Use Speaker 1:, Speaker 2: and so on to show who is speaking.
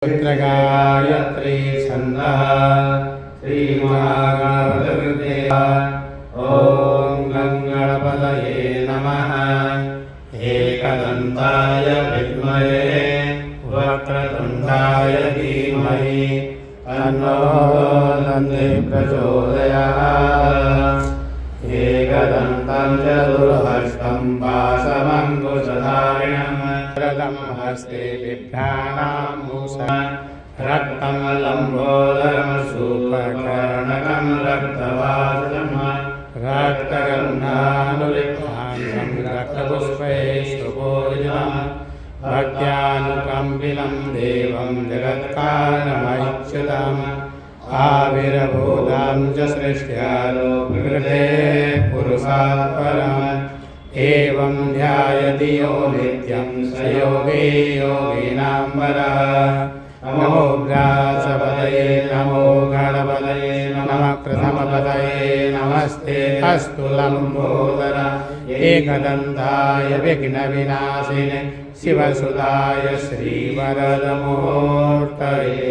Speaker 1: गायत्री छन्दः श्रीमहागणपतये ॐ गणपतये नमः। एकदन्ताय विद्महे वक्रतुण्डाय धीमहि तन्नो दन्ति प्रचोदयात्। एकदन्तं चतुर्हस्तं पाशमङ्कुशधारिणं वरदं हस्ते बिभ्राणां मूषा रक्तं लम्बोदरं सूपकर्णकं रक्तवासं रक्तगन्धानुलिप्ताङ्गं रक्तपुष्पैस्तुपूजितं भक्त्यानुकम्पिलं देवं जगत्कारणमच्युतम् आविर्भूतं च सृष्ट्या लोककृते पुरुषात् परम् एवं ध्यायति यो नित्यं स योगी योगिनां वरः। नमो व्यासपतये नमो गणपतये नमः प्रथमपतये नमस्ते अस्तु लम्बोदर एकदन्ताय विघ्नविनाशिने शिवसुताय श्रीवरदमूर्तये।